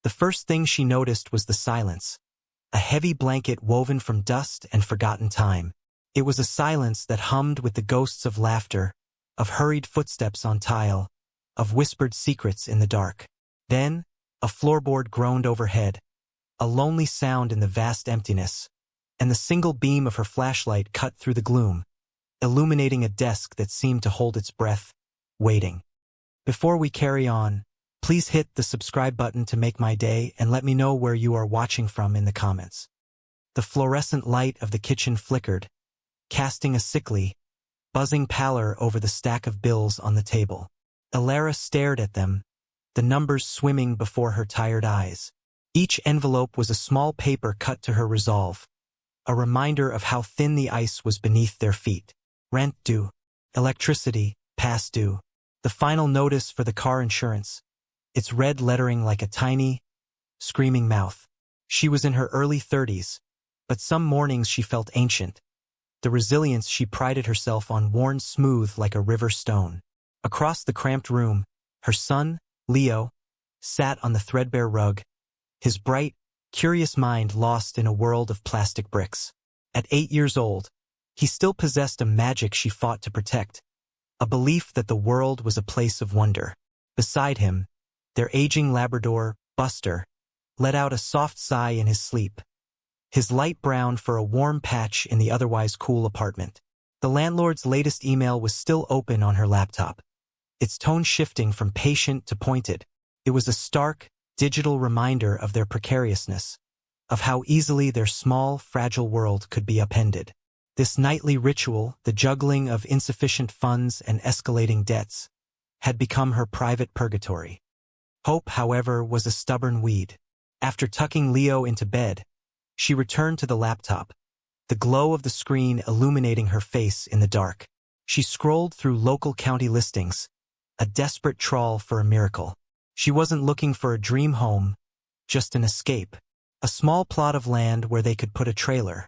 The first thing she noticed was the silence, a heavy blanket woven from dust and forgotten time. It was a silence that hummed with the ghosts of laughter, of hurried footsteps on tile, of whispered secrets in the dark. Then, a floorboard groaned overhead, a lonely sound in the vast emptiness, and the single beam of her flashlight cut through the gloom, illuminating a desk that seemed to hold its breath, waiting. Before we carry on, please hit the subscribe button to make my day and let me know where you are watching from in the comments. The fluorescent light of the kitchen flickered, casting a sickly, buzzing pallor over the stack of bills on the table. Alara stared at them, the numbers swimming before her tired eyes. Each envelope was a small paper cut to her resolve, a reminder of how thin the ice was beneath their feet. Rent due, electricity, past due, the final notice for the car insurance, its red lettering like a tiny, screaming mouth. She was in her early 30s, but some mornings she felt ancient. The resilience she prided herself on worn smooth like a river stone. Across the cramped room, her son, Leo, sat on the threadbare rug, his bright, curious mind lost in a world of plastic bricks. At 8 years old, he still possessed a magic she fought to protect, a belief that the world was a place of wonder. Beside him, their aging Labrador, Buster, let out a soft sigh in his sleep, his light brown for a warm patch in the otherwise cool apartment. The landlord's latest email was still open on her laptop, its tone shifting from patient to pointed. It was a stark, digital reminder of their precariousness, of how easily their small, fragile world could be upended. This nightly ritual, the juggling of insufficient funds and escalating debts, had become her private purgatory. Hope, however, was a stubborn weed. After tucking Leo into bed, she returned to the laptop, the glow of the screen illuminating her face in the dark. She scrolled through local county listings, a desperate trawl for a miracle. She wasn't looking for a dream home, just an escape, a small plot of land where they could put a trailer,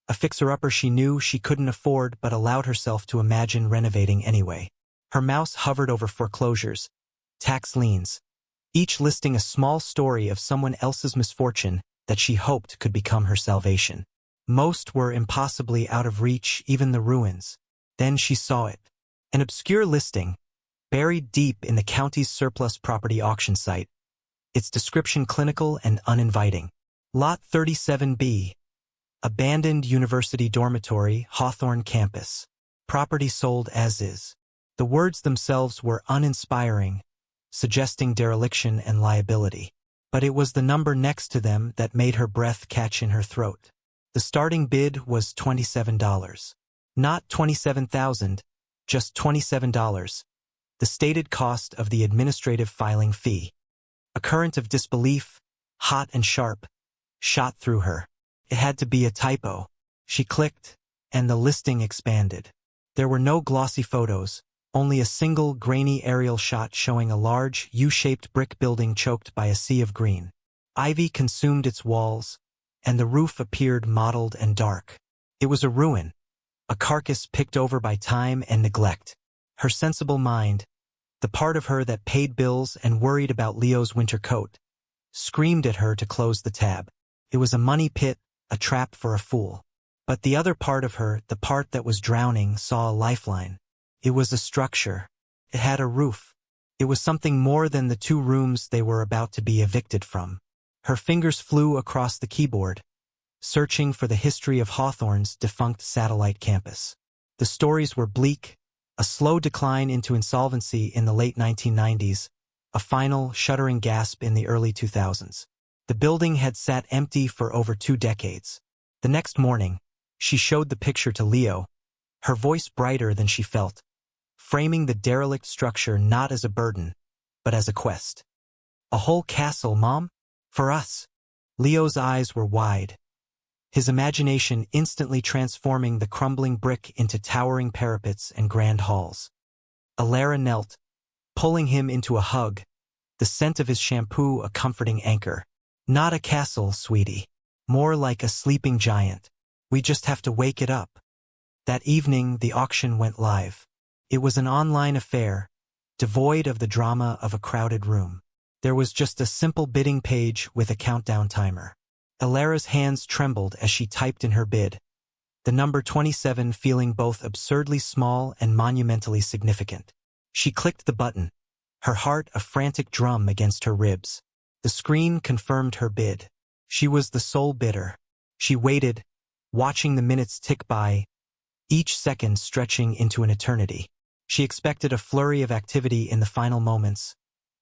a fixer-upper she knew she couldn't afford but allowed herself to imagine renovating anyway. Her mouse hovered over foreclosures, tax liens, each listing a small story of someone else's misfortune that she hoped could become her salvation. Most were impossibly out of reach, even the ruins. Then she saw it. An obscure listing, buried deep in the county's surplus property auction site, its description clinical and uninviting. Lot 37B. Abandoned University Dormitory, Hawthorne Campus. Property sold as is. The words themselves were uninspiring, suggesting dereliction and liability. But it was the number next to them that made her breath catch in her throat. The starting bid was $27. Not $27,000, just $27, the stated cost of the administrative filing fee. A current of disbelief, hot and sharp, shot through her. It had to be a typo. She clicked, and the listing expanded. There were no glossy photos, only a single grainy aerial shot showing a large, U-shaped brick building choked by a sea of green. Ivy consumed its walls, and the roof appeared mottled and dark. It was a ruin, a carcass picked over by time and neglect. Her sensible mind, the part of her that paid bills and worried about Leo's winter coat, screamed at her to close the tab. It was a money pit, a trap for a fool. But the other part of her, the part that was drowning, saw a lifeline. It was a structure. It had a roof. It was something more than the 2 rooms they were about to be evicted from. Her fingers flew across the keyboard, searching for the history of Hawthorne's defunct satellite campus. The stories were bleak, a slow decline into insolvency in the late 1990s, a final, shuddering gasp in the early 2000s. The building had sat empty for over 2 decades. The next morning, she showed the picture to Leo, her voice brighter than she felt, framing the derelict structure not as a burden, but as a quest. "A whole castle, Mom? For us?" Leo's eyes were wide, his imagination instantly transforming the crumbling brick into towering parapets and grand halls. Alara knelt, pulling him into a hug, the scent of his shampoo a comforting anchor. "Not a castle, sweetie. More like a sleeping giant. We just have to wake it up." That evening, the auction went live. It was an online affair, devoid of the drama of a crowded room. There was just a simple bidding page with a countdown timer. Alara's hands trembled as she typed in her bid, the number 27 feeling both absurdly small and monumentally significant. She clicked the button, her heart a frantic drum against her ribs. The screen confirmed her bid. She was the sole bidder. She waited, watching the minutes tick by, each second stretching into an eternity. She expected a flurry of activity in the final moments,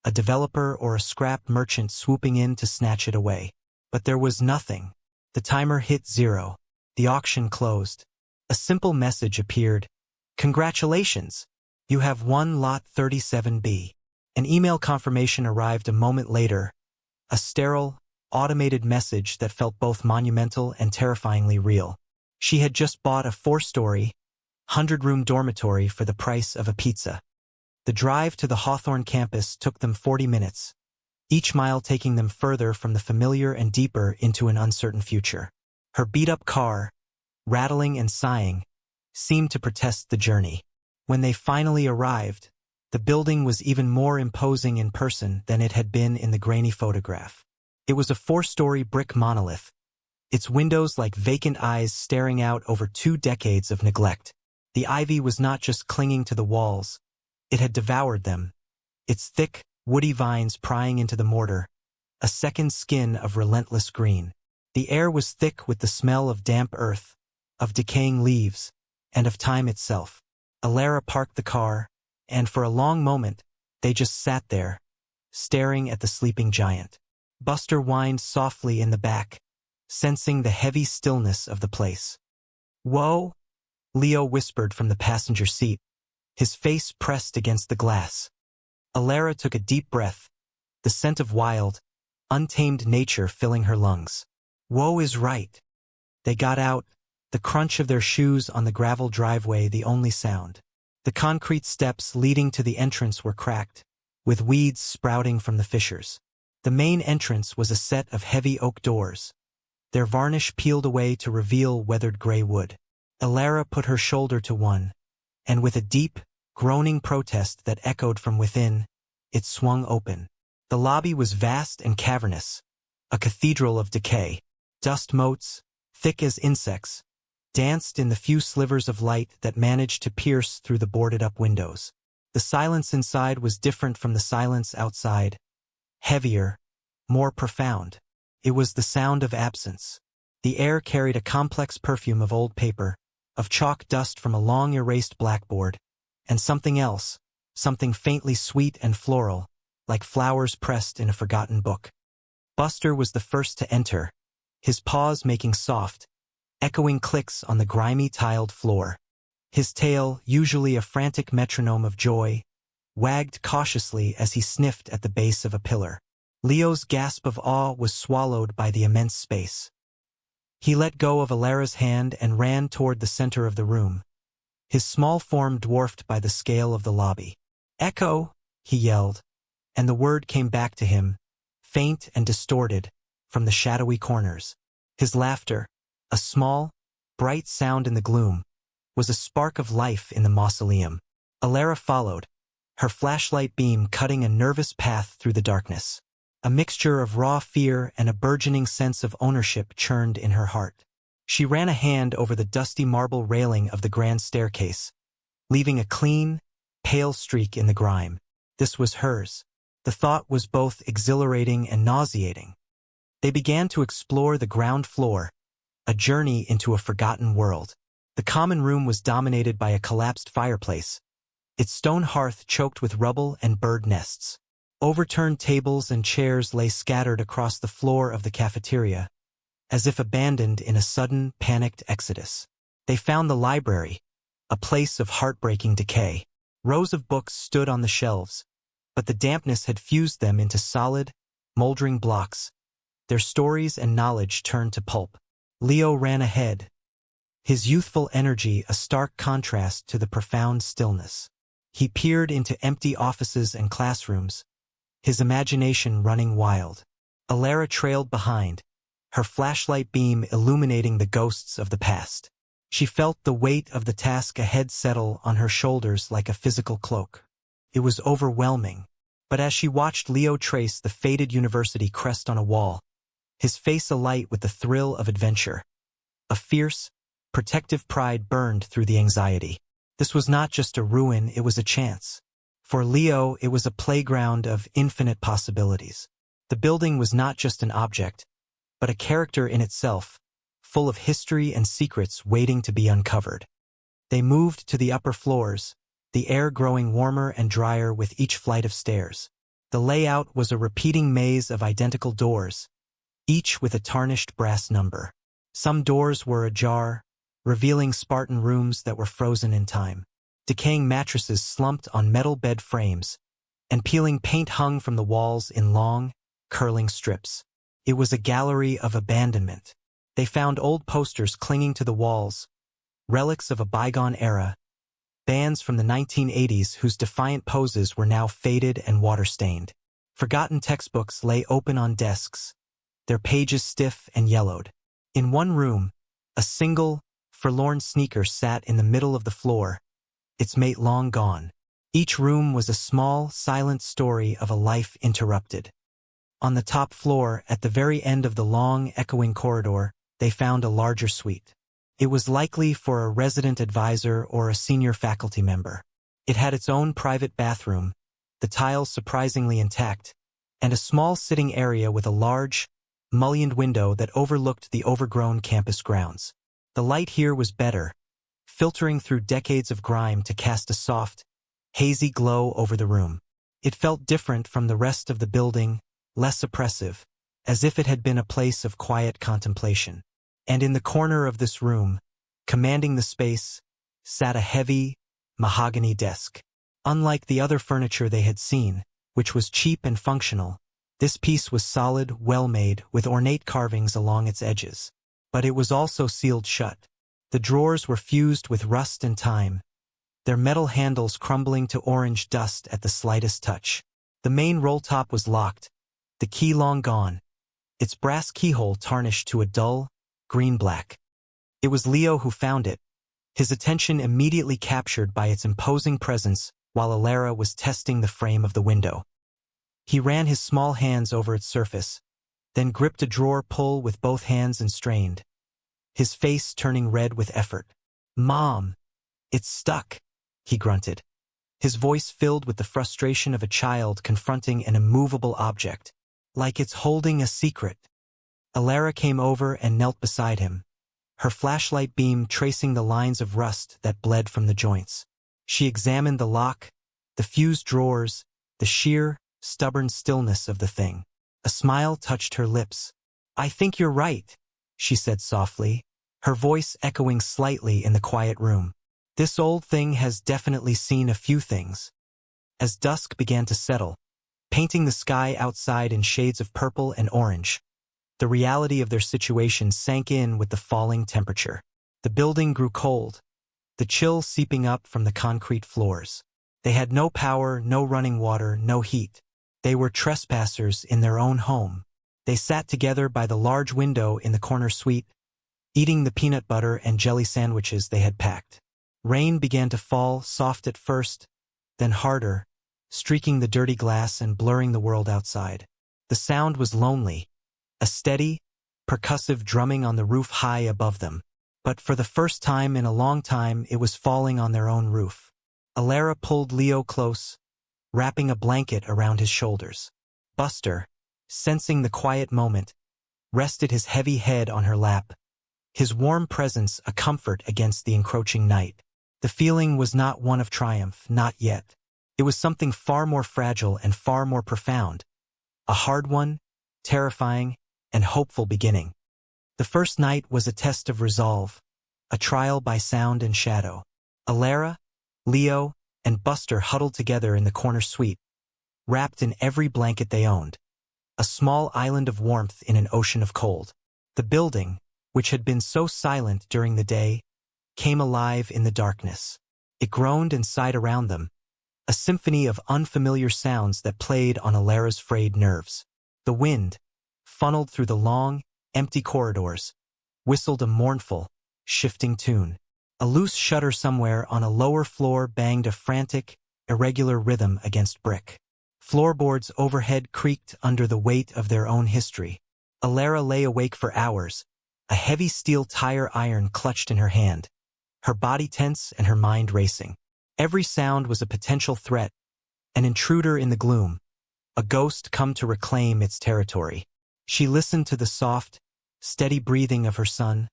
a developer or a scrap merchant swooping in to snatch it away. But there was nothing. The timer hit 0. The auction closed. A simple message appeared. Congratulations! You have won lot 37B. An email confirmation arrived a moment later, a sterile, automated message that felt both monumental and terrifyingly real. She had just bought a 4-story, 100-room dormitory for the price of a pizza. The drive to the Hawthorne campus took them 40 minutes, each mile taking them further from the familiar and deeper into an uncertain future. Her beat-up car, rattling and sighing, seemed to protest the journey. When they finally arrived, the building was even more imposing in person than it had been in the grainy photograph. It was a 4-story brick monolith, its windows like vacant eyes staring out over 2 decades of neglect. The ivy was not just clinging to the walls, it had devoured them, its thick, woody vines prying into the mortar, a second skin of relentless green. The air was thick with the smell of damp earth, of decaying leaves, and of time itself. Alara parked the car, and for a long moment, they just sat there, staring at the sleeping giant. Buster whined softly in the back, sensing the heavy stillness of the place. "Whoa," Leo whispered from the passenger seat, his face pressed against the glass. Alara took a deep breath, the scent of wild, untamed nature filling her lungs. "Whoa is right." They got out, the crunch of their shoes on the gravel driveway the only sound. The concrete steps leading to the entrance were cracked, with weeds sprouting from the fissures. The main entrance was a set of heavy oak doors, their varnish peeled away to reveal weathered gray wood. Alara put her shoulder to one, and with a deep, groaning protest that echoed from within, it swung open. The lobby was vast and cavernous, a cathedral of decay. Dust motes, thick as insects, danced in the few slivers of light that managed to pierce through the boarded-up windows. The silence inside was different from the silence outside, heavier, more profound. It was the sound of absence. The air carried a complex perfume of old paper, of chalk dust from a long erased blackboard, and something else, something faintly sweet and floral, like flowers pressed in a forgotten book. Buster was the first to enter, his paws making soft, echoing clicks on the grimy tiled floor. His tail, usually a frantic metronome of joy, wagged cautiously as he sniffed at the base of a pillar. Leo's gasp of awe was swallowed by the immense space. He let go of Alara's hand and ran toward the center of the room, his small form dwarfed by the scale of the lobby. "Echo!" he yelled, and the word came back to him, faint and distorted, from the shadowy corners. His laughter, a small, bright sound in the gloom, was a spark of life in the mausoleum. Alara followed, her flashlight beam cutting a nervous path through the darkness. A mixture of raw fear and a burgeoning sense of ownership churned in her heart. She ran a hand over the dusty marble railing of the grand staircase, leaving a clean, pale streak in the grime. This was hers. The thought was both exhilarating and nauseating. They began to explore the ground floor, a journey into a forgotten world. The common room was dominated by a collapsed fireplace, its stone hearth choked with rubble and bird nests. Overturned tables and chairs lay scattered across the floor of the cafeteria, as if abandoned in a sudden, panicked exodus. They found the library, a place of heartbreaking decay. Rows of books stood on the shelves, but the dampness had fused them into solid, moldering blocks, their stories and knowledge turned to pulp. Leo ran ahead, his youthful energy a stark contrast to the profound stillness. He peered into empty offices and classrooms, his imagination running wild. Alara trailed behind, her flashlight beam illuminating the ghosts of the past. She felt the weight of the task ahead settle on her shoulders like a physical cloak. It was overwhelming. But as she watched Leo trace the faded university crest on a wall, his face alight with the thrill of adventure, a fierce, protective pride burned through the anxiety. This was not just a ruin, it was a chance. For Leo, it was a playground of infinite possibilities. The building was not just an object, but a character in itself, full of history and secrets waiting to be uncovered. They moved to the upper floors, the air growing warmer and drier with each flight of stairs. The layout was a repeating maze of identical doors, each with a tarnished brass number. Some doors were ajar, revealing Spartan rooms that were frozen in time. Decaying mattresses slumped on metal bed frames, and peeling paint hung from the walls in long, curling strips. It was a gallery of abandonment. They found old posters clinging to the walls, relics of a bygone era, bands from the 1980s whose defiant poses were now faded and water-stained. Forgotten textbooks lay open on desks, their pages stiff and yellowed. In one room, a single, forlorn sneaker sat in the middle of the floor, its mate long gone. Each room was a small, silent story of a life interrupted. On the top floor, at the very end of the long, echoing corridor, they found a larger suite. It was likely for a resident advisor or a senior faculty member. It had its own private bathroom, the tiles surprisingly intact, and a small sitting area with a large, mullioned window that overlooked the overgrown campus grounds. The light here was better, filtering through decades of grime to cast a soft, hazy glow over the room. It felt different from the rest of the building, less oppressive, as if it had been a place of quiet contemplation. And in the corner of this room, commanding the space, sat a heavy, mahogany desk. Unlike the other furniture they had seen, which was cheap and functional, this piece was solid, well-made, with ornate carvings along its edges. But it was also sealed shut. The drawers were fused with rust and time, their metal handles crumbling to orange dust at the slightest touch. The main roll-top was locked, the key long gone, its brass keyhole tarnished to a dull, green-black. It was Leo who found it, his attention immediately captured by its imposing presence while Alara was testing the frame of the window. He ran his small hands over its surface, then gripped a drawer pull with both hands and strained, his face turning red with effort. "Mom, it's stuck," he grunted, his voice filled with the frustration of a child confronting an immovable object, like it's holding a secret. Alara came over and knelt beside him, her flashlight beam tracing the lines of rust that bled from the joints. She examined the lock, the fused drawers, the sheer, stubborn stillness of the thing. A smile touched her lips. "I think you're right," she said softly, her voice echoing slightly in the quiet room. "This old thing has definitely seen a few things." As dusk began to settle, painting the sky outside in shades of purple and orange, the reality of their situation sank in with the falling temperature. The building grew cold, the chill seeping up from the concrete floors. They had no power, no running water, no heat. They were trespassers in their own home. They sat together by the large window in the corner suite, eating the peanut butter and jelly sandwiches they had packed. Rain began to fall, soft at first, then harder, streaking the dirty glass and blurring the world outside. The sound was lonely, a steady, percussive drumming on the roof high above them. But for the first time in a long time, it was falling on their own roof. Alara pulled Leo close, wrapping a blanket around his shoulders. Buster, sensing the quiet moment, rested his heavy head on her lap, his warm presence a comfort against the encroaching night. The feeling was not one of triumph, not yet. It was something far more fragile and far more profound. A hard one, terrifying, and hopeful beginning. The first night was a test of resolve, a trial by sound and shadow. Alara, Leo, and Buster huddled together in the corner suite, wrapped in every blanket they owned, a small island of warmth in an ocean of cold. The building, which had been so silent during the day, came alive in the darkness. It groaned and sighed around them, a symphony of unfamiliar sounds that played on Alara's frayed nerves. The wind, funneled through the long, empty corridors, whistled a mournful, shifting tune. A loose shutter somewhere on a lower floor banged a frantic, irregular rhythm against brick. Floorboards overhead creaked under the weight of their own history. Alara lay awake for hours, a heavy steel tire iron clutched in her hand, her body tense and her mind racing. Every sound was a potential threat, an intruder in the gloom, a ghost come to reclaim its territory. She listened to the soft, steady breathing of her son,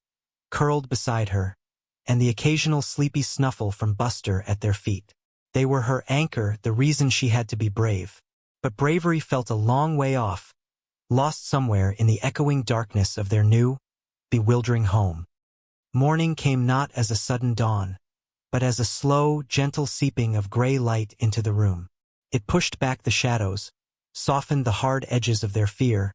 curled beside her, and the occasional sleepy snuffle from Buster at their feet. They were her anchor, the reason she had to be brave. But bravery felt a long way off, lost somewhere in the echoing darkness of their new, bewildering home. Morning came not as a sudden dawn, but as a slow, gentle seeping of gray light into the room. It pushed back the shadows, softened the hard edges of their fear,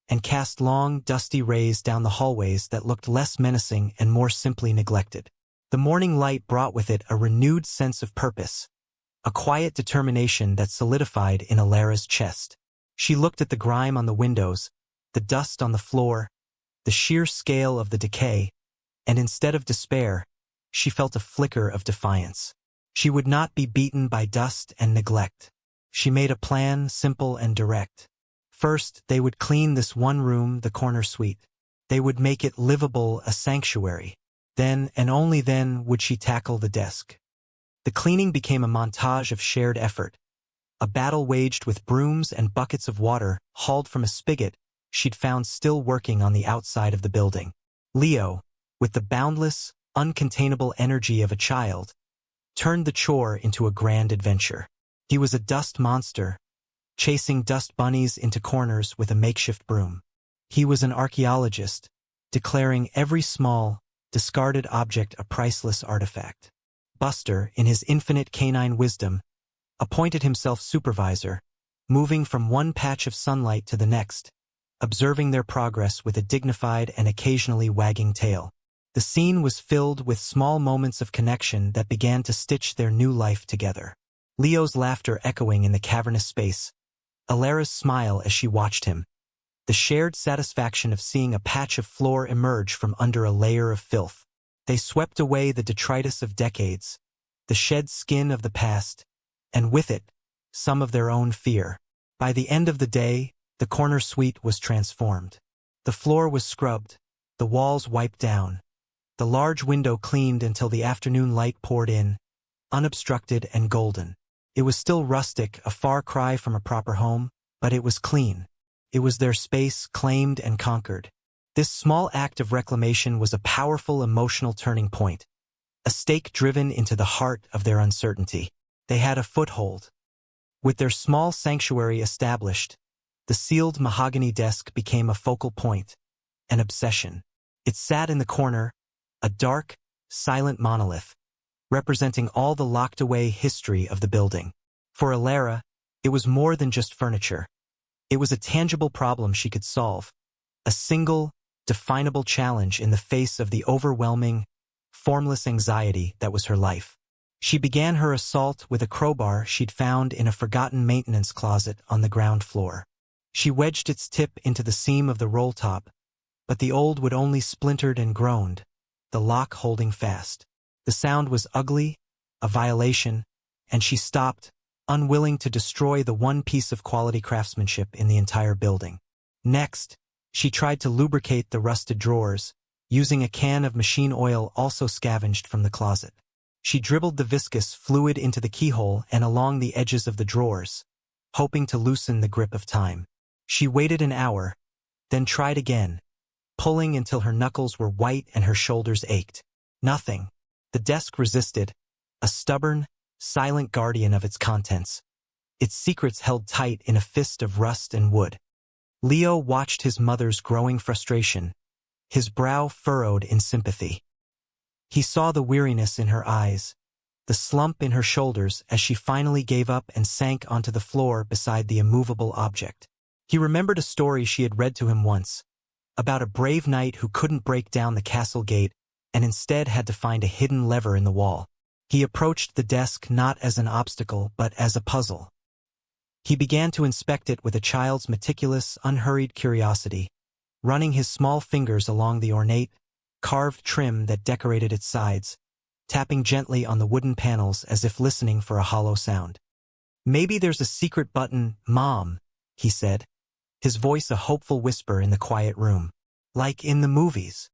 and cast long, dusty rays down the hallways that looked less menacing and more simply neglected. The morning light brought with it a renewed sense of purpose, a quiet determination that solidified in Alara's chest. She looked at the grime on the windows, the dust on the floor, the sheer scale of the decay, and instead of despair, she felt a flicker of defiance. She would not be beaten by dust and neglect. She made a plan, simple and direct. First, they would clean this one room, the corner suite. They would make it livable, a sanctuary. Then, and only then, would she tackle the desk. The cleaning became a montage of shared effort, a battle waged with brooms and buckets of water hauled from a spigot she'd found still working on the outside of the building. Leo, with the boundless, uncontainable energy of a child, turned the chore into a grand adventure. He was a dust monster, chasing dust bunnies into corners with a makeshift broom. He was an archaeologist, declaring every small, discarded object a priceless artifact. Buster, in his infinite canine wisdom, appointed himself supervisor, moving from one patch of sunlight to the next, observing their progress with a dignified and occasionally wagging tail. The scene was filled with small moments of connection that began to stitch their new life together. Leo's laughter echoing in the cavernous space, Alara's smile as she watched him, the shared satisfaction of seeing a patch of floor emerge from under a layer of filth. They swept away the detritus of decades, the shed skin of the past, and with it, some of their own fear. By the end of the day, the corner suite was transformed. The floor was scrubbed, the walls wiped down, the large window cleaned until the afternoon light poured in, unobstructed and golden. It was still rustic, a far cry from a proper home, but it was clean. It was their space claimed and conquered. This small act of reclamation was a powerful emotional turning point, a stake driven into the heart of their uncertainty. They had a foothold. With their small sanctuary established, the sealed mahogany desk became a focal point, an obsession. It sat in the corner, a dark, silent monolith, representing all the locked-away history of the building. For Alara, it was more than just furniture. It was a tangible problem she could solve, a single, definable challenge in the face of the overwhelming, formless anxiety that was her life. She began her assault with a crowbar she'd found in a forgotten maintenance closet on the ground floor. She wedged its tip into the seam of the roll top, but the old wood only splintered and groaned, the lock holding fast. The sound was ugly, a violation, and she stopped, unwilling to destroy the one piece of quality craftsmanship in the entire building. Next, she tried to lubricate the rusted drawers, using a can of machine oil also scavenged from the closet. She dribbled the viscous fluid into the keyhole and along the edges of the drawers, hoping to loosen the grip of time. She waited an hour, then tried again, pulling until her knuckles were white and her shoulders ached. Nothing. The desk resisted, a stubborn, silent guardian of its contents, its secrets held tight in a fist of rust and wood. Leo watched his mother's growing frustration, his brow furrowed in sympathy. He saw the weariness in her eyes, the slump in her shoulders as she finally gave up and sank onto the floor beside the immovable object. He remembered a story she had read to him once, about a brave knight who couldn't break down the castle gate and instead had to find a hidden lever in the wall. He approached the desk not as an obstacle but as a puzzle. He began to inspect it with a child's meticulous, unhurried curiosity, running his small fingers along the ornate, carved trim that decorated its sides, tapping gently on the wooden panels as if listening for a hollow sound. Maybe there's a secret button, Mom, he said, his voice a hopeful whisper in the quiet room. Like in the movies.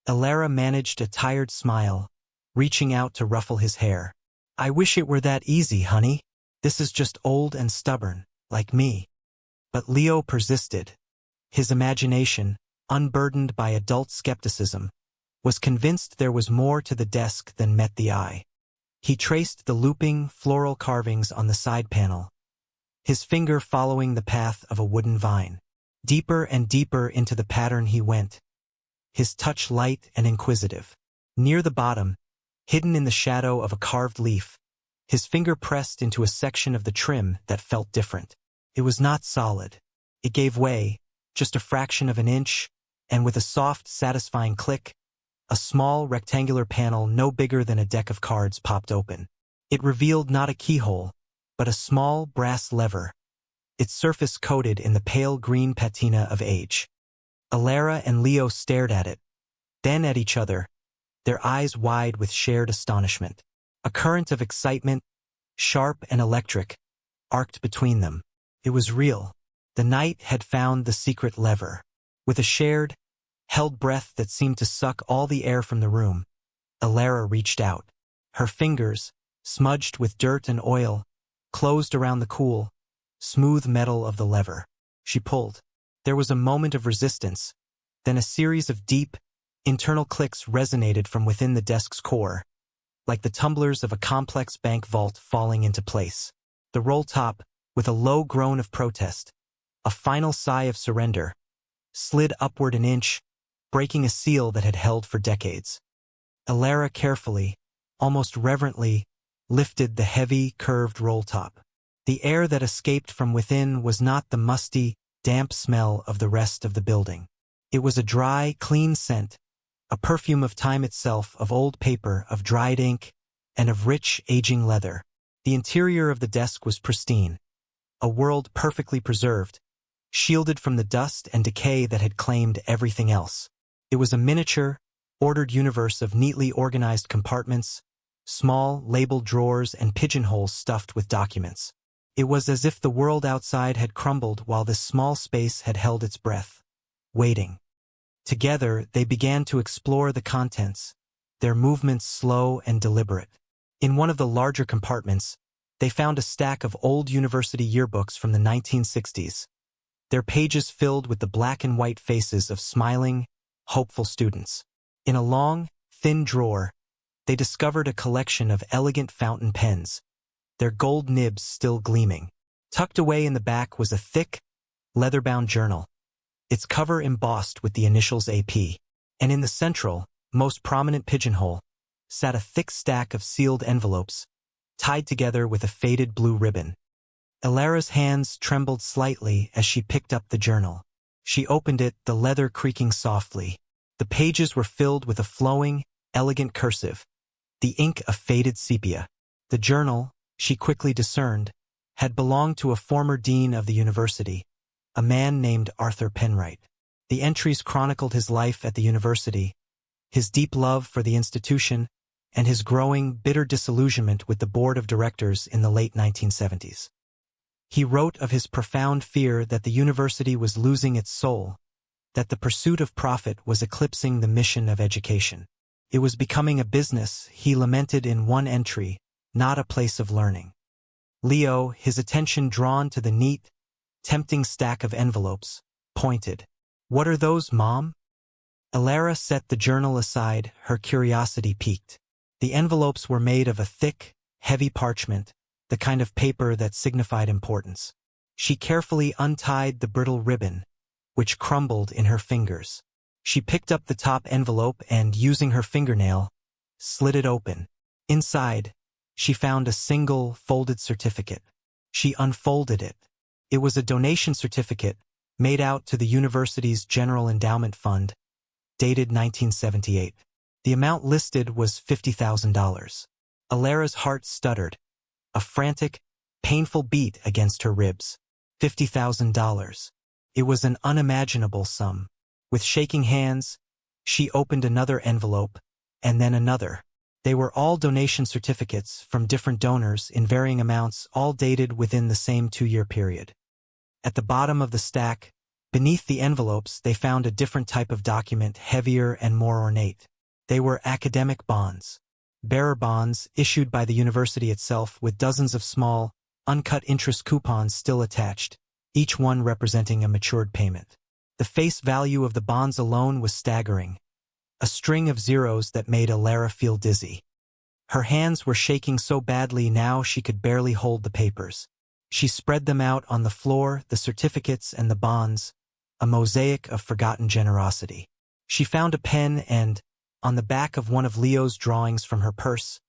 Alara managed a tired smile, reaching out to ruffle his hair. I wish it were that easy, honey. This is just old and stubborn, like me. But Leo persisted. His imagination, unburdened by adult skepticism, was convinced there was more to the desk than met the eye. He traced the looping, floral carvings on the side panel, his finger following the path of a wooden vine. Deeper and deeper into the pattern he went, his touch light and inquisitive. Near the bottom, hidden in the shadow of a carved leaf, his finger pressed into a section of the trim that felt different. It was not solid. It gave way, just a fraction of an inch, and with a soft, satisfying click, a small rectangular panel no bigger than a deck of cards popped open. It revealed not a keyhole, but a small brass lever, its surface coated in the pale green patina of age. Alara and Leo stared at it, then at each other, their eyes wide with shared astonishment. A current of excitement, sharp and electric, arced between them. It was real. The knight had found the secret lever. With a shared, held breath that seemed to suck all the air from the room, Alara reached out. Her fingers, smudged with dirt and oil, closed around the cool, smooth metal of the lever. She pulled. There was a moment of resistance, then a series of deep, internal clicks resonated from within the desk's core, like the tumblers of a complex bank vault falling into place. The roll top, with a low groan of protest, a final sigh of surrender, slid upward an inch, breaking a seal that had held for decades. Alara carefully, almost reverently, lifted the heavy, curved roll top. The air that escaped from within was not the musty, damp smell of the rest of the building. It was a dry, clean scent, a perfume of time itself, of old paper, of dried ink, and of rich, aging leather. The interior of the desk was pristine, a world perfectly preserved, shielded from the dust and decay that had claimed everything else. It was a miniature, ordered universe of neatly organized compartments, small, labeled drawers and pigeonholes stuffed with documents. It was as if the world outside had crumbled while this small space had held its breath, waiting. Together, they began to explore the contents, their movements slow and deliberate. In one of the larger compartments, they found a stack of old university yearbooks from the 1960s, their pages filled with the black and white faces of smiling, hopeful students. In a long, thin drawer, they discovered a collection of elegant fountain pens, their gold nibs still gleaming. Tucked away in the back was a thick, leather-bound journal, its cover embossed with the initials AP. And in the central, most prominent pigeonhole, sat a thick stack of sealed envelopes, tied together with a faded blue ribbon. Alara's hands trembled slightly as she picked up the journal. She opened it, the leather creaking softly. The pages were filled with a flowing, elegant cursive, the ink a faded sepia. The journal, she quickly discerned, had belonged to a former dean of the university, a man named Arthur Penwright. The entries chronicled his life at the university, his deep love for the institution, and his growing, bitter disillusionment with the board of directors in the late 1970s. He wrote of his profound fear that the university was losing its soul, that the pursuit of profit was eclipsing the mission of education. It was becoming a business, he lamented in one entry, not a place of learning. Leo, his attention drawn to the neat, tempting stack of envelopes, pointed. "What are those, Mom?" Alara set the journal aside, her curiosity piqued. The envelopes were made of a thick, heavy parchment, the kind of paper that signified importance. She carefully untied the brittle ribbon, which crumbled in her fingers. She picked up the top envelope and, using her fingernail, slid it open. Inside, she found a single, folded certificate. She unfolded it. It was a donation certificate made out to the university's General Endowment Fund, dated 1978. The amount listed was $50,000. Alara's heart stuttered, a frantic, painful beat against her ribs. $50,000. It was an unimaginable sum. With shaking hands, she opened another envelope, and then another. They were all donation certificates from different donors in varying amounts, all dated within the same 2-year period. At the bottom of the stack, beneath the envelopes, they found a different type of document, heavier and more ornate. They were academic bonds. Bearer bonds issued by the university itself with dozens of small, uncut interest coupons still attached, each one representing a matured payment. The face value of the bonds alone was staggering, a string of zeros that made Alara feel dizzy. Her hands were shaking so badly now she could barely hold the papers. She spread them out on the floor, the certificates and the bonds, a mosaic of forgotten generosity. She found a pen and, on the back of one of Leo's drawings from her purse,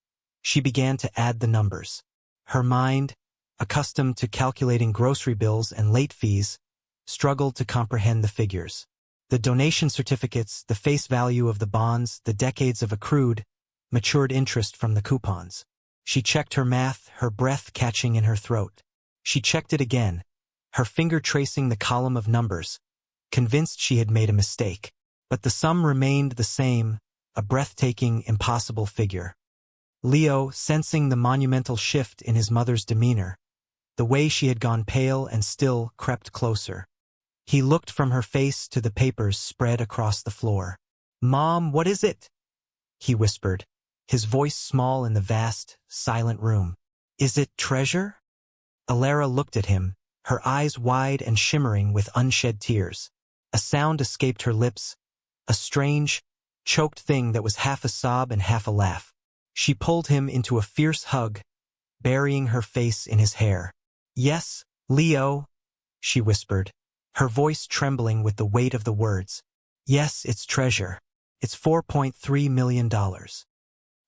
she began to add the numbers. Her mind, accustomed to calculating grocery bills and late fees, struggled to comprehend the figures. The donation certificates, the face value of the bonds, the decades of accrued, matured interest from the coupons. She checked her math, her breath catching in her throat. She checked it again, her finger tracing the column of numbers, convinced she had made a mistake. But the sum remained the same, a breathtaking, impossible figure. Leo, sensing the monumental shift in his mother's demeanor, the way she had gone pale and still, crept closer. He looked from her face to the papers spread across the floor. "Mom, what is it?" he whispered, his voice small in the vast, silent room. "Is it treasure?" Alara looked at him, her eyes wide and shimmering with unshed tears. A sound escaped her lips, a strange, choked thing that was half a sob and half a laugh. She pulled him into a fierce hug, burying her face in his hair. "Yes, Leo," she whispered, her voice trembling with the weight of the words. "Yes, it's treasure. It's $4.3 million.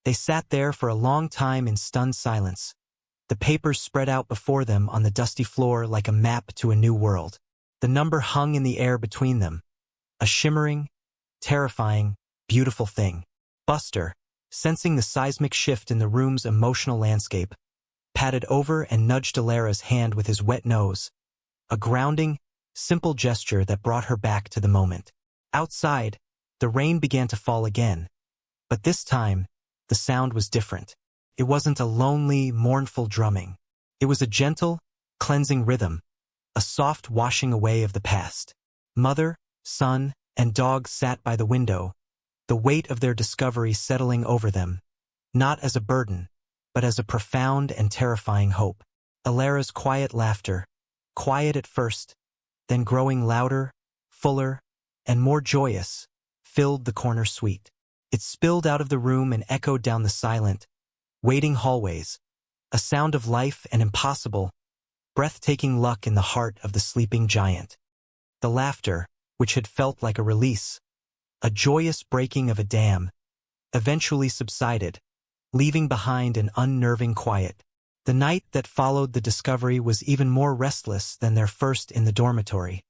They sat there for a long time in stunned silence, the papers spread out before them on the dusty floor like a map to a new world. The number hung in the air between them, a shimmering, terrifying, beautiful thing. Buster, sensing the seismic shift in the room's emotional landscape, patted over and nudged Alara's hand with his wet nose, a grounding, simple gesture that brought her back to the moment. Outside, the rain began to fall again, but this time, the sound was different. It wasn't a lonely, mournful drumming. It was a gentle, cleansing rhythm, a soft washing away of the past. Mother, son, and dog sat by the window, the weight of their discovery settling over them, not as a burden, but as a profound and terrifying hope. Alara's quiet laughter, quiet at first, then growing louder, fuller, and more joyous, filled the corner suite. It spilled out of the room and echoed down the silent, waiting hallways, a sound of life and impossible, breathtaking luck in the heart of the sleeping giant. The laughter, which had felt like a release, a joyous breaking of a dam, eventually subsided, leaving behind an unnerving quiet. The night that followed the discovery was even more restless than their first in the dormitory,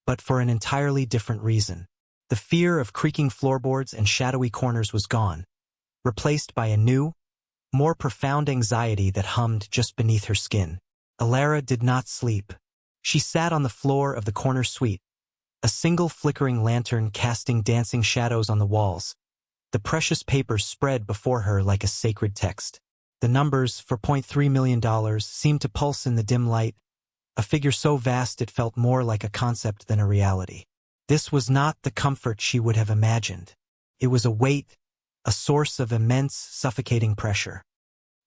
but for an entirely different reason. The fear of creaking floorboards and shadowy corners was gone, replaced by a new, more profound anxiety that hummed just beneath her skin. Alara did not sleep. She sat on the floor of the corner suite, a single flickering lantern casting dancing shadows on the walls, the precious papers spread before her like a sacred text. The numbers for $0.3 million seemed to pulse in the dim light, a figure so vast it felt more like a concept than a reality. This was not the comfort she would have imagined. It was a weight, a source of immense, suffocating pressure.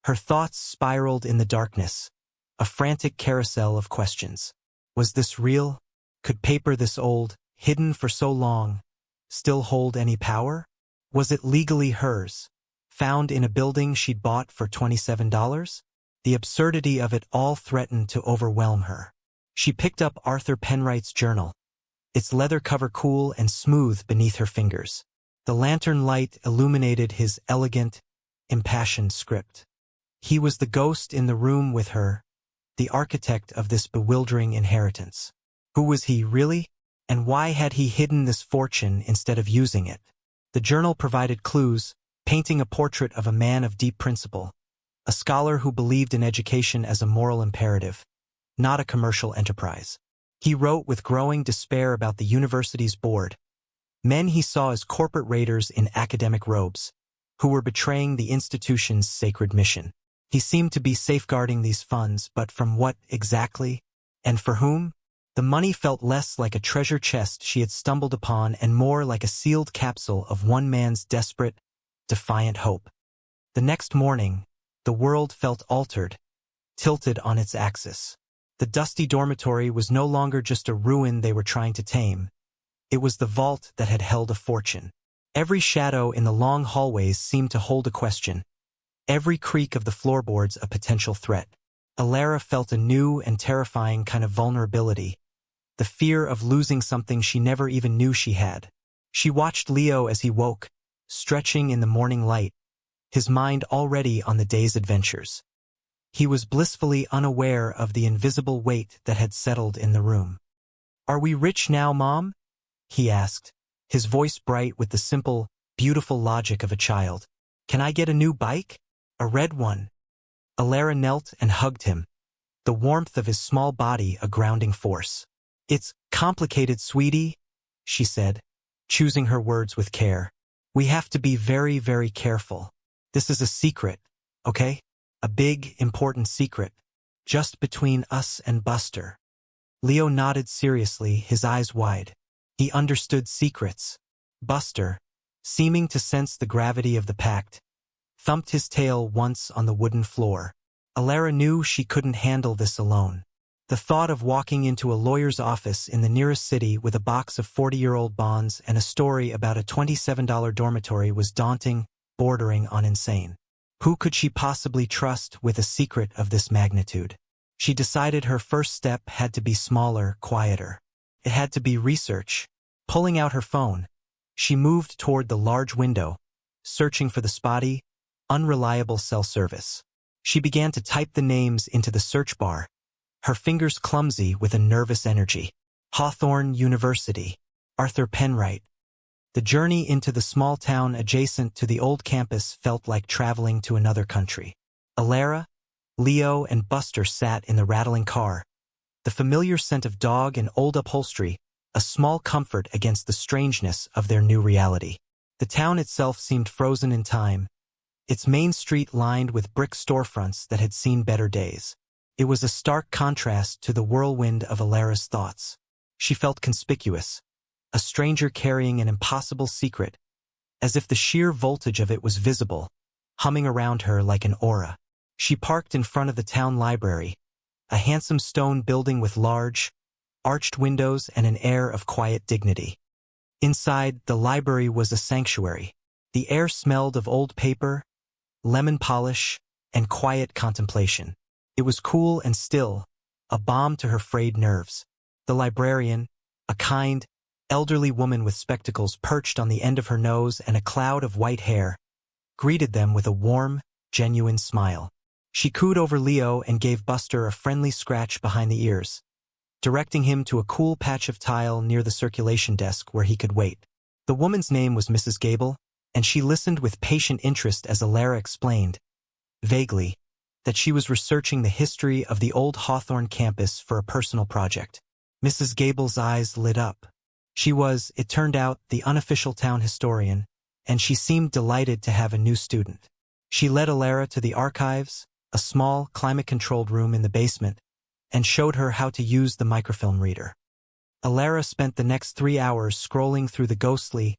Her thoughts spiraled in the darkness, a frantic carousel of questions. Was this real? Could paper this old, hidden for so long, still hold any power? Was it legally hers, found in a building she'd bought for $27? The absurdity of it all threatened to overwhelm her. She picked up Arthur Penwright's journal, its leather cover cool and smooth beneath her fingers. The lantern light illuminated his elegant, impassioned script. He was the ghost in the room with her, the architect of this bewildering inheritance. Who was he really? And why had he hidden this fortune instead of using it? The journal provided clues, painting a portrait of a man of deep principle, a scholar who believed in education as a moral imperative, not a commercial enterprise. He wrote with growing despair about the university's board, men he saw as corporate raiders in academic robes, who were betraying the institution's sacred mission. He seemed to be safeguarding these funds, but from what exactly? And for whom? The money felt less like a treasure chest she had stumbled upon and more like a sealed capsule of one man's desperate, defiant hope. The next morning, the world felt altered, tilted on its axis. The dusty dormitory was no longer just a ruin they were trying to tame. It was the vault that had held a fortune. Every shadow in the long hallways seemed to hold a question. Every creak of the floorboards a potential threat. Alara felt a new and terrifying kind of vulnerability, the fear of losing something she never even knew she had. She watched Leo as he woke, stretching in the morning light, his mind already on the day's adventures. He was blissfully unaware of the invisible weight that had settled in the room. "Are we rich now, Mom?" he asked, his voice bright with the simple, beautiful logic of a child. "Can I get a new bike? A red one?" Alara knelt and hugged him, the warmth of his small body a grounding force. "It's complicated, sweetie," she said, choosing her words with care. "We have to be very, very careful. This is a secret, okay? A big, important secret, just between us and Buster." Leo nodded seriously, his eyes wide. He understood secrets. Buster, seeming to sense the gravity of the pact, thumped his tail once on the wooden floor. Alara knew she couldn't handle this alone. The thought of walking into a lawyer's office in the nearest city with a box of 40-year-old bonds and a story about a $27 dormitory was daunting, bordering on insane. Who could she possibly trust with a secret of this magnitude? She decided her first step had to be smaller, quieter. It had to be research. Pulling out her phone, she moved toward the large window, searching for the spotty, unreliable cell service. She began to type the names into the search bar, her fingers clumsy with a nervous energy. Hawthorne University, Arthur Penwright. The journey into the small town adjacent to the old campus felt like traveling to another country. Alara, Leo, and Buster sat in the rattling car, the familiar scent of dog and old upholstery, a small comfort against the strangeness of their new reality. The town itself seemed frozen in time, its main street lined with brick storefronts that had seen better days. It was a stark contrast to the whirlwind of Alara's thoughts. She felt conspicuous, a stranger carrying an impossible secret, as if the sheer voltage of it was visible, humming around her like an aura. She parked in front of the town library, a handsome stone building with large, arched windows and an air of quiet dignity. Inside, the library was a sanctuary. The air smelled of old paper, lemon polish, and quiet contemplation. It was cool and still, a balm to her frayed nerves. The librarian, a kind, elderly woman with spectacles perched on the end of her nose and a cloud of white hair, greeted them with a warm, genuine smile. She cooed over Leo and gave Buster a friendly scratch behind the ears, directing him to a cool patch of tile near the circulation desk where he could wait. The woman's name was Mrs. Gable, and she listened with patient interest as Alara explained, vaguely, that she was researching the history of the old Hawthorne campus for a personal project. Mrs. Gable's eyes lit up. She was, it turned out, the unofficial town historian, and she seemed delighted to have a new student. She led Alara to the archives, a small, climate-controlled room in the basement, and showed her how to use the microfilm reader. Alara spent the next 3 hours scrolling through the ghostly,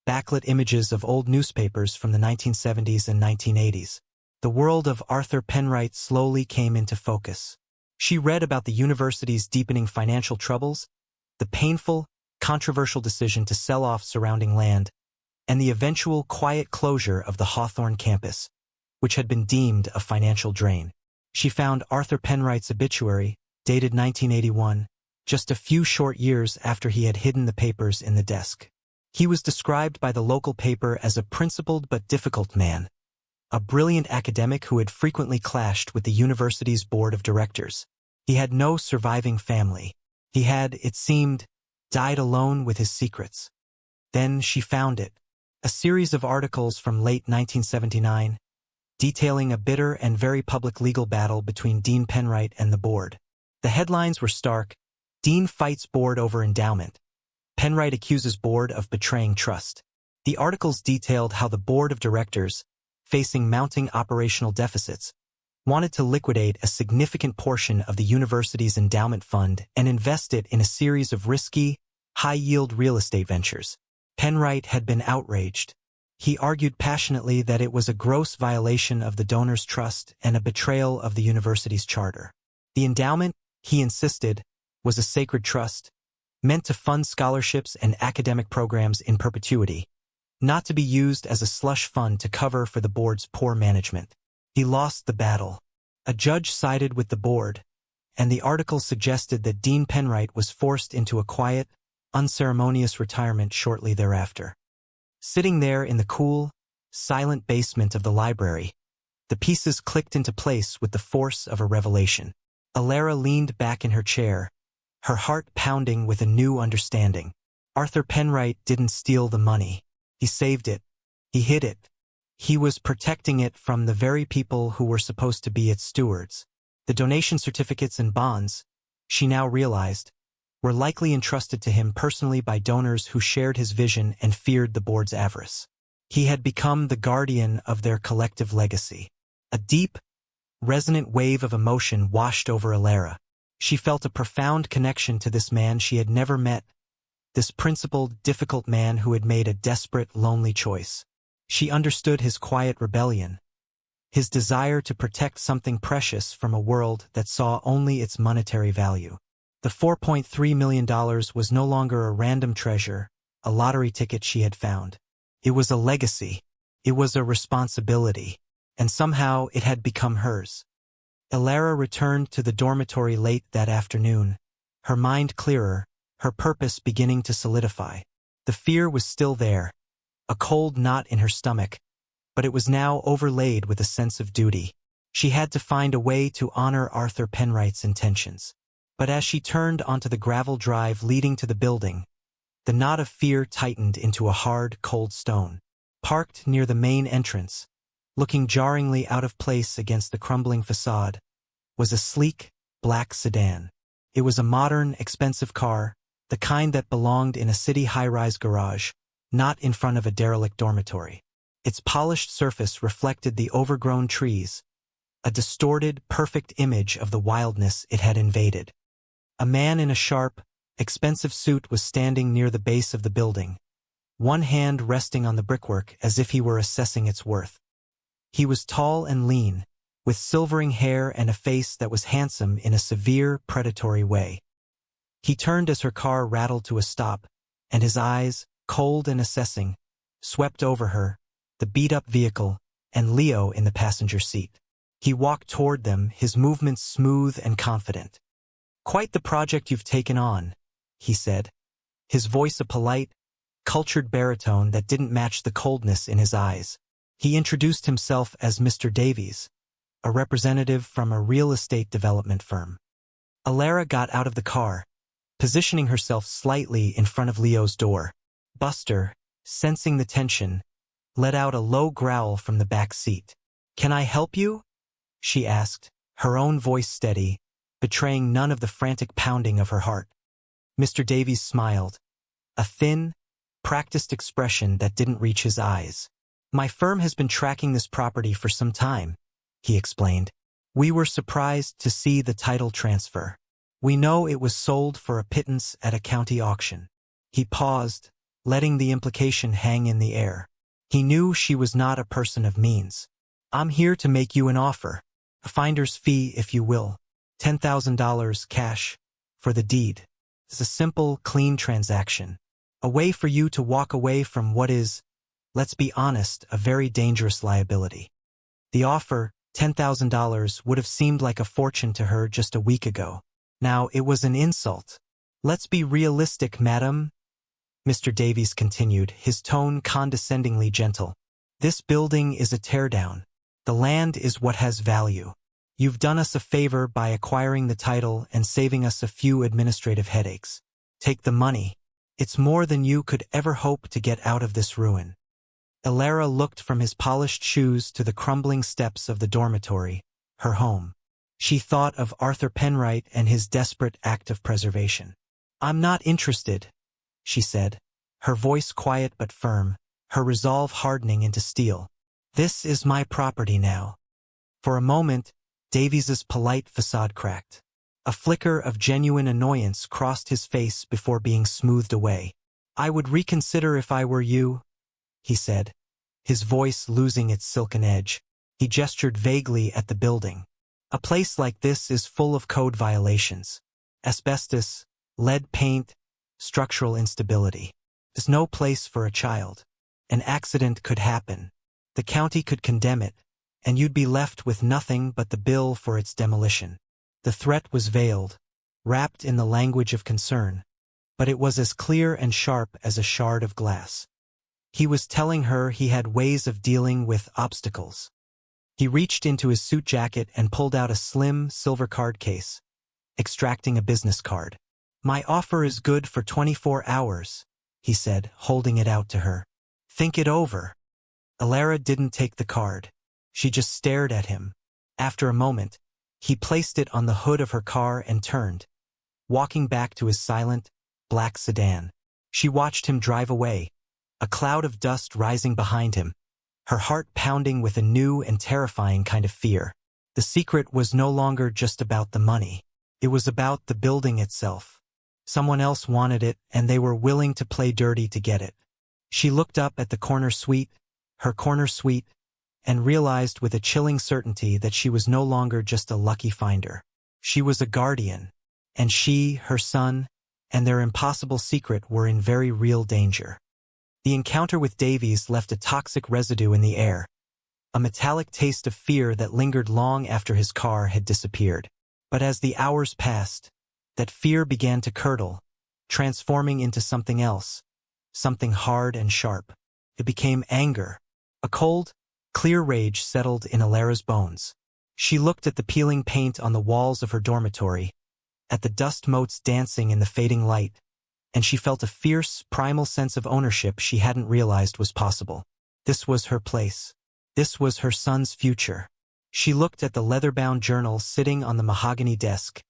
backlit images of old newspapers from the 1970s and 1980s. The world of Arthur Penwright slowly came into focus. She read about the university's deepening financial troubles, the painful, controversial decision to sell off surrounding land, and the eventual quiet closure of the Hawthorne campus, which had been deemed a financial drain. She found Arthur Penwright's obituary, dated 1981, just a few short years after he had hidden the papers in the desk. He was described by the local paper as a principled but difficult man, a brilliant academic who had frequently clashed with the university's board of directors. He had no surviving family. He had, it seemed, died alone with his secrets. Then she found it, a series of articles from late 1979, detailing a bitter and very public legal battle between Dean Penwright and the board. The headlines were stark: Dean fights board over endowment. Penwright accuses board of betraying trust. The articles detailed how the board of directors, facing mounting operational deficits, wanted to liquidate a significant portion of the university's endowment fund and invest it in a series of risky, high-yield real estate ventures. Penwright had been outraged. He argued passionately that it was a gross violation of the donors' trust and a betrayal of the university's charter. The endowment, he insisted, was a sacred trust, meant to fund scholarships and academic programs in perpetuity, not to be used as a slush fund to cover for the board's poor management. He lost the battle. A judge sided with the board, and the article suggested that Dean Penwright was forced into a quiet, unceremonious retirement shortly thereafter. Sitting there in the cool, silent basement of the library, the pieces clicked into place with the force of a revelation. Alara leaned back in her chair, her heart pounding with a new understanding. Arthur Penwright didn't steal the money. He saved it. He hid it. He was protecting it from the very people who were supposed to be its stewards. The donation certificates and bonds, she now realized, were likely entrusted to him personally by donors who shared his vision and feared the board's avarice. He had become the guardian of their collective legacy. A deep, resonant wave of emotion washed over Alara. She felt a profound connection to this man she had never met, this principled, difficult man who had made a desperate, lonely choice. She understood his quiet rebellion, his desire to protect something precious from a world that saw only its monetary value. The $4.3 million was no longer a random treasure, a lottery ticket she had found. It was a legacy. It was a responsibility. And somehow it had become hers. Alara returned to the dormitory late that afternoon, her mind clearer, her purpose beginning to solidify. The fear was still there, a cold knot in her stomach, but it was now overlaid with a sense of duty. She had to find a way to honor Arthur Penwright's intentions. But as she turned onto the gravel drive leading to the building, the knot of fear tightened into a hard, cold stone. Parked near the main entrance, looking jarringly out of place against the crumbling facade, was a sleek, black sedan. It was a modern, expensive car, the kind that belonged in a city high-rise garage, not in front of a derelict dormitory. Its polished surface reflected the overgrown trees, a distorted, perfect image of the wildness it had invaded. A man in a sharp, expensive suit was standing near the base of the building, one hand resting on the brickwork as if he were assessing its worth. He was tall and lean, with silvering hair and a face that was handsome in a severe, predatory way. He turned as her car rattled to a stop, and his eyes, cold and assessing, swept over her, the beat-up vehicle, and Leo in the passenger seat. He walked toward them, his movements smooth and confident. "Quite the project you've taken on," he said, his voice a polite, cultured baritone that didn't match the coldness in his eyes. He introduced himself as Mr. Davies, a representative from a real estate development firm. Alara got out of the car, positioning herself slightly in front of Leo's door. Buster, sensing the tension, let out a low growl from the back seat. "Can I help you?" she asked, her own voice steady, betraying none of the frantic pounding of her heart. Mr. Davies smiled, a thin, practiced expression that didn't reach his eyes. "My firm has been tracking this property for some time," he explained. "We were surprised to see the title transfer. We know it was sold for a pittance at a county auction." He paused, letting the implication hang in the air. He knew she was not a person of means. "I'm here to make you an offer. A finder's fee, if you will. $10,000 cash for the deed. It's a simple, clean transaction. A way for you to walk away from what is, let's be honest, a very dangerous liability." The offer, $10,000, would have seemed like a fortune to her just a week ago. Now it was an insult. "Let's be realistic, madam," Mr. Davies continued, his tone condescendingly gentle. "This building is a teardown. The land is what has value. You've done us a favor by acquiring the title and saving us a few administrative headaches. Take the money. It's more than you could ever hope to get out of this ruin." Alara looked from his polished shoes to the crumbling steps of the dormitory, her home. She thought of Arthur Penwright and his desperate act of preservation. "I'm not interested," she said, her voice quiet but firm, her resolve hardening into steel. "This is my property now." For a moment, Davies's polite facade cracked. A flicker of genuine annoyance crossed his face before being smoothed away. "I would reconsider if I were you," he said, his voice losing its silken edge. He gestured vaguely at the building. "A place like this is full of code violations. Asbestos, lead paint, structural instability. There's no place for a child. An accident could happen. The county could condemn it, and you'd be left with nothing but the bill for its demolition." The threat was veiled, wrapped in the language of concern, but it was as clear and sharp as a shard of glass. He was telling her he had ways of dealing with obstacles. He reached into his suit jacket and pulled out a slim, silver card case, extracting a business card. "My offer is good for 24 hours, he said, holding it out to her. "Think it over." Alara didn't take the card. She just stared at him. After a moment, he placed it on the hood of her car and turned, walking back to his silent, black sedan. She watched him drive away, a cloud of dust rising behind him, her heart pounding with a new and terrifying kind of fear. The secret was no longer just about the money. It was about the building itself. Someone else wanted it, and they were willing to play dirty to get it. She looked up at the corner suite, her corner suite, and realized with a chilling certainty that she was no longer just a lucky finder. She was a guardian, and she, her son, and their impossible secret were in very real danger. The encounter with Davies left a toxic residue in the air, a metallic taste of fear that lingered long after his car had disappeared. But as the hours passed, that fear began to curdle, transforming into something else, something hard and sharp. It became anger. A cold, clear rage settled in Alara's bones. She looked at the peeling paint on the walls of her dormitory, at the dust motes dancing in the fading light, and she felt a fierce, primal sense of ownership she hadn't realized was possible. This was her place. This was her son's future. She looked at the leather-bound journal sitting on the mahogany desk,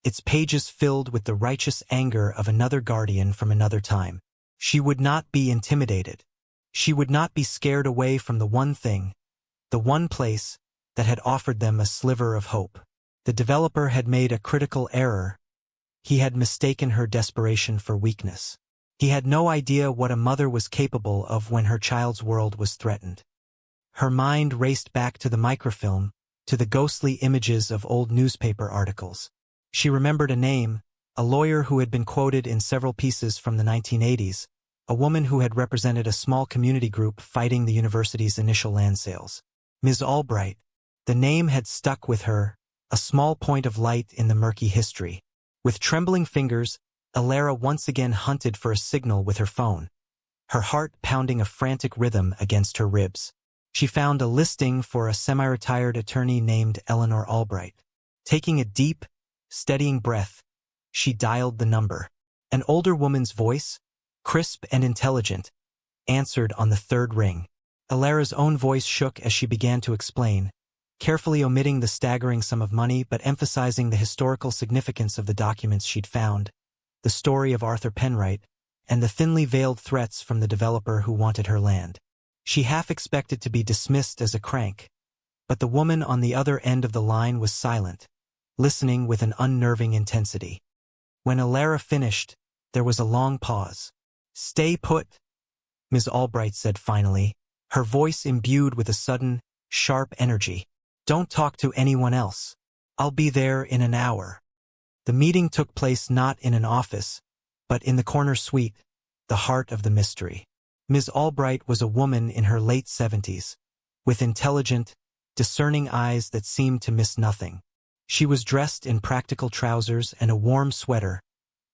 its pages filled with the righteous anger of another guardian from another time. She would not be intimidated. She would not be scared away from the one thing, the one place, that had offered them a sliver of hope. The developer had made a critical error. He had mistaken her desperation for weakness. He had no idea what a mother was capable of when her child's world was threatened. Her mind raced back to the microfilm, to the ghostly images of old newspaper articles. She remembered a name, a lawyer who had been quoted in several pieces from the 1980s, a woman who had represented a small community group fighting the university's initial land sales. Ms. Albright. The name had stuck with her, a small point of light in the murky history. With trembling fingers, Alara once again hunted for a signal with her phone, her heart pounding a frantic rhythm against her ribs. She found a listing for a semi-retired attorney named Eleanor Albright. Taking a deep, steadying breath, she dialed the number. An older woman's voice, crisp and intelligent, answered on the third ring. Alara's own voice shook as she began to explain, carefully omitting the staggering sum of money but emphasizing the historical significance of the documents she'd found, the story of Arthur Penwright, and the thinly veiled threats from the developer who wanted her land. She half expected to be dismissed as a crank, but the woman on the other end of the line was silent, listening with an unnerving intensity. When Alara finished, there was a long pause. "Stay put," Ms. Albright said finally, her voice imbued with a sudden, sharp energy. "Don't talk to anyone else. I'll be there in an hour." The meeting took place not in an office, but in the corner suite, the heart of the mystery. Ms. Albright was a woman in her late 70s, with intelligent, discerning eyes that seemed to miss nothing. She was dressed in practical trousers and a warm sweater,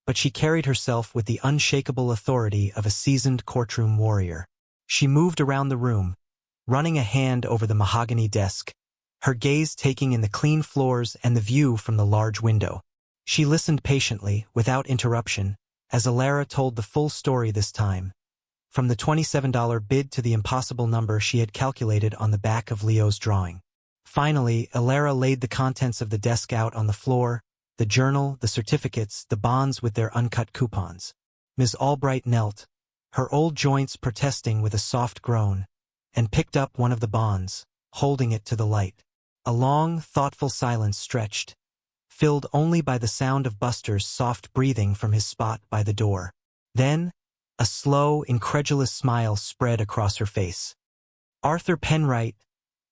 but she carried herself with the unshakable authority of a seasoned courtroom warrior. She moved around the room, running a hand over the mahogany desk, her gaze taking in the clean floors and the view from the large window. She listened patiently, without interruption, as Alara told the full story this time, from the $27 bid to the impossible number she had calculated on the back of Leo's drawing. Finally, Alara laid the contents of the desk out on the floor, the journal, the certificates, the bonds with their uncut coupons. Ms. Albright knelt, her old joints protesting with a soft groan, and picked up one of the bonds, holding it to the light. A long, thoughtful silence stretched, filled only by the sound of Buster's soft breathing from his spot by the door. Then, a slow, incredulous smile spread across her face. "Arthur Penwright,"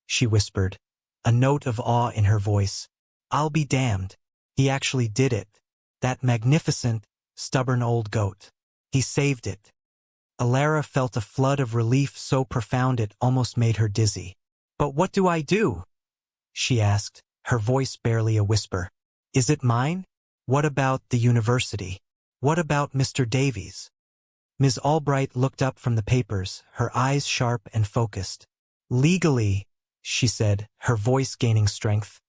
she whispered, a note of awe in her voice. "I'll be damned. He actually did it. That magnificent, stubborn old goat. He saved it." Alara felt a flood of relief so profound it almost made her dizzy. "But what do I do?" she asked, her voice barely a whisper. "Is it mine? What about the university? What about Mr. Davies?" Ms. Albright looked up from the papers, her eyes sharp and focused. "Legally," she said, her voice gaining strength,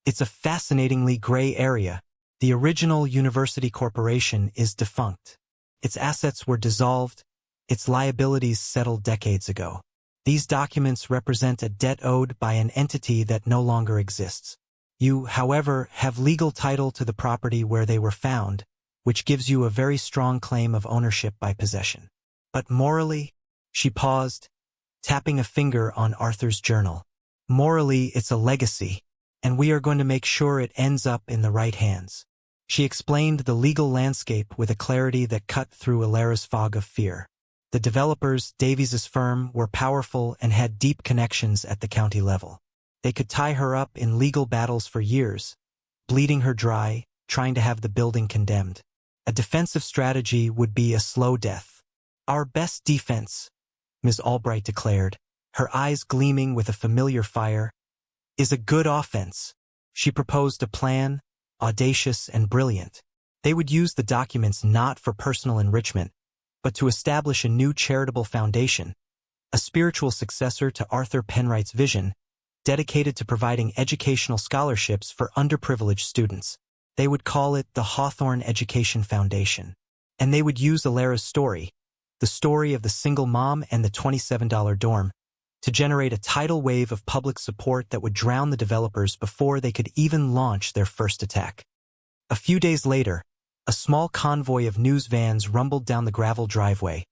"it's a fascinatingly gray area. The original University Corporation is defunct. Its assets were dissolved, its liabilities settled decades ago. These documents represent a debt owed by an entity that no longer exists. You, however, have legal title to the property where they were found, which gives you a very strong claim of ownership by possession. But morally," she paused, tapping a finger on Arthur's journal, "morally it's a legacy, and we are going to make sure it ends up in the right hands." She explained the legal landscape with a clarity that cut through Alara's fog of fear. The developers, Davies's firm, were powerful and had deep connections at the county level. They could tie her up in legal battles for years, bleeding her dry, trying to have the building condemned. A defensive strategy would be a slow death. "Our best defense," Ms. Albright declared, her eyes gleaming with a familiar fire, "is a good offense." She proposed a plan, audacious and brilliant. They would use the documents not for personal enrichment, but to establish a new charitable foundation, a spiritual successor to Arthur Penwright's vision, dedicated to providing educational scholarships for underprivileged students. They would call it the Hawthorne Education Foundation. And they would use Alara's story, the story of the single mom and the $27 dorm, to generate a tidal wave of public support that would drown the developers before they could even launch their first attack. A few days later, a small convoy of news vans rumbled down the gravel driveway,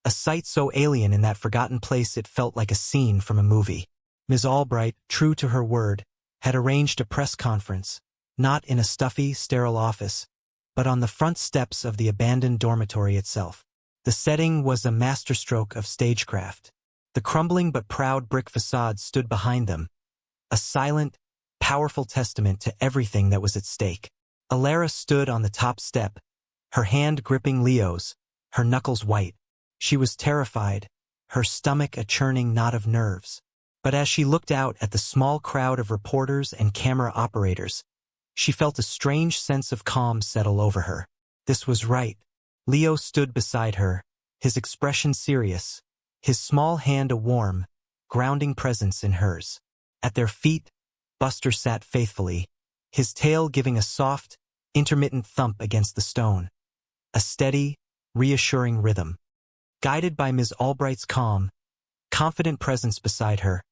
a sight so alien in that forgotten place it felt like a scene from a movie. Ms. Albright, true to her word, had arranged a press conference, not in a stuffy, sterile office, but on the front steps of the abandoned dormitory itself. The setting was a masterstroke of stagecraft. The crumbling but proud brick facade stood behind them, a silent, powerful testament to everything that was at stake. Alara stood on the top step, her hand gripping Leo's, her knuckles white. She was terrified, her stomach a churning knot of nerves. But as she looked out at the small crowd of reporters and camera operators, she felt a strange sense of calm settle over her. This was right. Leo stood beside her, his expression serious, his small hand a warm, grounding presence in hers. At their feet, Buster sat faithfully, his tail giving a soft, intermittent thump against the stone, a steady, reassuring rhythm. Guided by Ms. Albright's calm, confident presence beside her,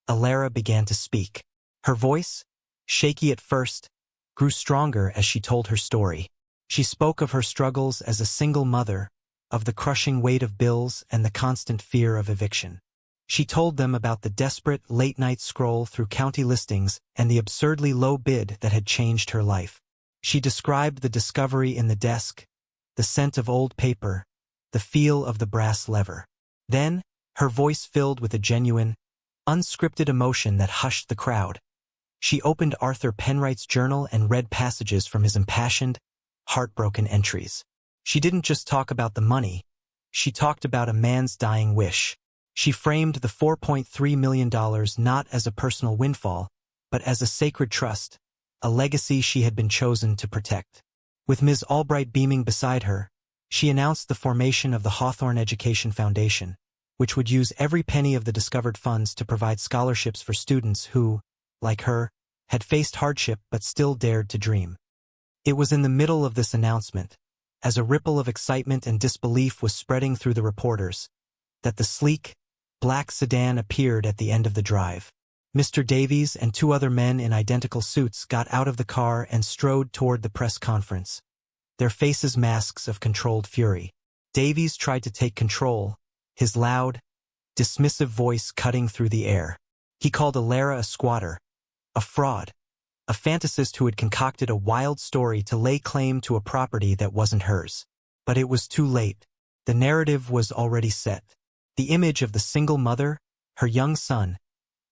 Alara began to speak. Her voice, shaky at first, grew stronger as she told her story. She spoke of her struggles as a single mother, of the crushing weight of bills and the constant fear of eviction. She told them about the desperate late-night scroll through county listings and the absurdly low bid that had changed her life. She described the discovery in the desk, the scent of old paper, the feel of the brass lever. Then, her voice filled with a genuine, unscripted emotion that hushed the crowd. She opened Arthur Penwright's journal and read passages from his impassioned, heartbroken entries. She didn't just talk about the money, she talked about a man's dying wish. She framed the $4.3 million not as a personal windfall, but as a sacred trust, a legacy she had been chosen to protect. With Ms. Albright beaming beside her, she announced the formation of the Hawthorne Education Foundation, which would use every penny of the discovered funds to provide scholarships for students who, like her, had faced hardship but still dared to dream. It was in the middle of this announcement, as a ripple of excitement and disbelief was spreading through the reporters, that the sleek, black sedan appeared at the end of the drive. Mr. Davies and two other men in identical suits got out of the car and strode toward the press conference, their faces masks of controlled fury. Davies tried to take control, his loud, dismissive voice cutting through the air. He called Alara a squatter, a fraud, a fantasist who had concocted a wild story to lay claim to a property that wasn't hers. But it was too late. The narrative was already set. The image of the single mother, her young son,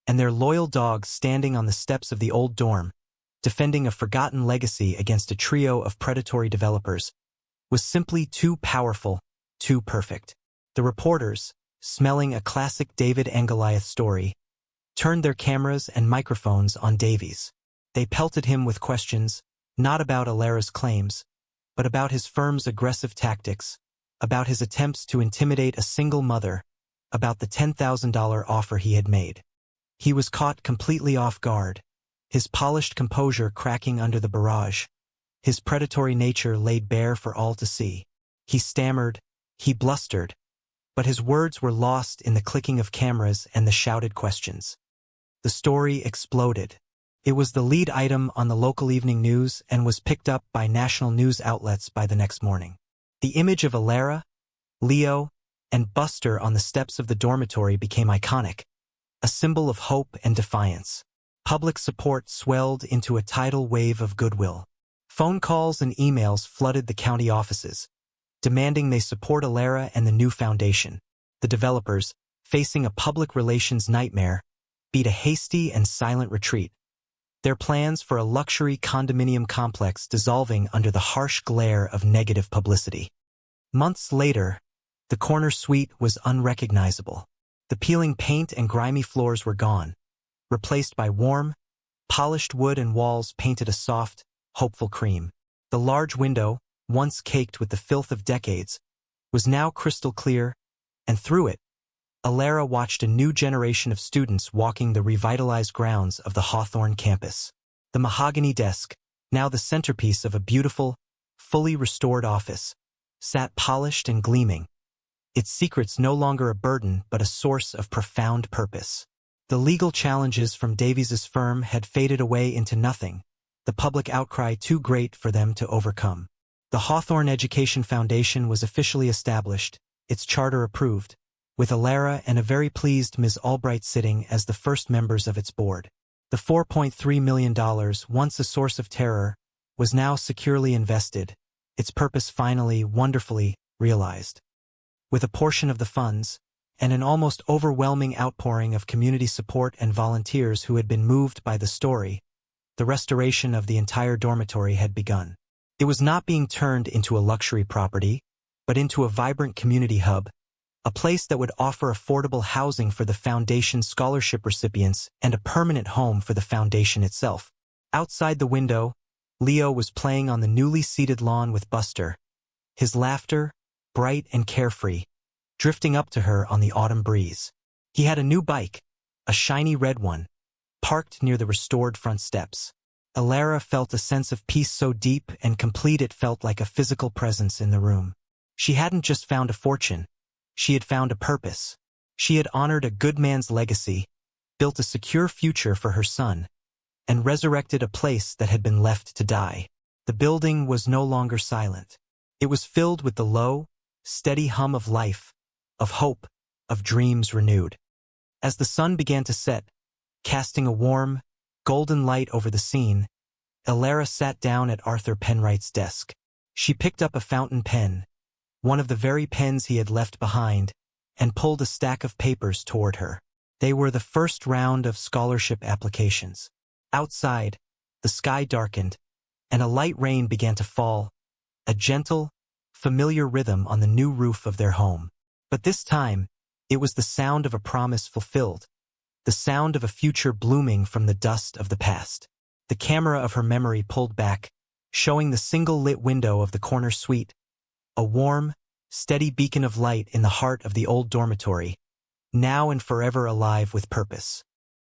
and their loyal dog standing on the steps of the old dorm, defending a forgotten legacy against a trio of predatory developers, was simply too powerful, too perfect. The reporters, smelling a classic David and Goliath story, turned their cameras and microphones on Davies. They pelted him with questions, not about Alara's claims, but about his firm's aggressive tactics, about his attempts to intimidate a single mother, about the $10,000 offer he had made. He was caught completely off guard, his polished composure cracking under the barrage, his predatory nature laid bare for all to see. He stammered, he blustered, but his words were lost in the clicking of cameras and the shouted questions. The story exploded. It was the lead item on the local evening news and was picked up by national news outlets by the next morning. The image of Alara, Leo, and Buster on the steps of the dormitory became iconic, a symbol of hope and defiance. Public support swelled into a tidal wave of goodwill. Phone calls and emails flooded the county offices, demanding they support Alara and the new foundation. The developers, facing a public relations nightmare, beat a hasty and silent retreat, their plans for a luxury condominium complex dissolving under the harsh glare of negative publicity. Months later, the corner suite was unrecognizable. The peeling paint and grimy floors were gone, replaced by warm, polished wood and walls painted a soft, hopeful cream. The large window, once caked with the filth of decades, was now crystal clear, and through it, Alara watched a new generation of students walking the revitalized grounds of the Hawthorne campus. The mahogany desk, now the centerpiece of a beautiful, fully restored office, sat polished and gleaming, its secrets no longer a burden but a source of profound purpose. The legal challenges from Davies's firm had faded away into nothing, the public outcry too great for them to overcome. The Hawthorne Education Foundation was officially established, its charter approved, with Alara and a very pleased Ms. Albright sitting as the first members of its board. The $4.3 million, once a source of terror, was now securely invested, its purpose finally, wonderfully, realized. With a portion of the funds, and an almost overwhelming outpouring of community support and volunteers who had been moved by the story, the restoration of the entire dormitory had begun. It was not being turned into a luxury property, but into a vibrant community hub, a place that would offer affordable housing for the Foundation's scholarship recipients and a permanent home for the Foundation itself. Outside the window, Leo was playing on the newly seeded lawn with Buster, his laughter, bright and carefree, drifting up to her on the autumn breeze. He had a new bike, a shiny red one, parked near the restored front steps. Alara felt a sense of peace so deep and complete it felt like a physical presence in the room. She hadn't just found a fortune. She had found a purpose. She had honored a good man's legacy, built a secure future for her son, and resurrected a place that had been left to die. The building was no longer silent. It was filled with the low, steady hum of life, of hope, of dreams renewed. As the sun began to set, casting a warm, golden light over the scene, Alara sat down at Arthur Penwright's desk. She picked up a fountain pen, one of the very pens he had left behind, and pulled a stack of papers toward her. They were the first round of scholarship applications. Outside, the sky darkened, and a light rain began to fall, a gentle, familiar rhythm on the new roof of their home. But this time, it was the sound of a promise fulfilled, the sound of a future blooming from the dust of the past. The camera of her memory pulled back, showing the single-lit window of the corner suite, a warm, steady beacon of light in the heart of the old dormitory, now and forever alive with purpose.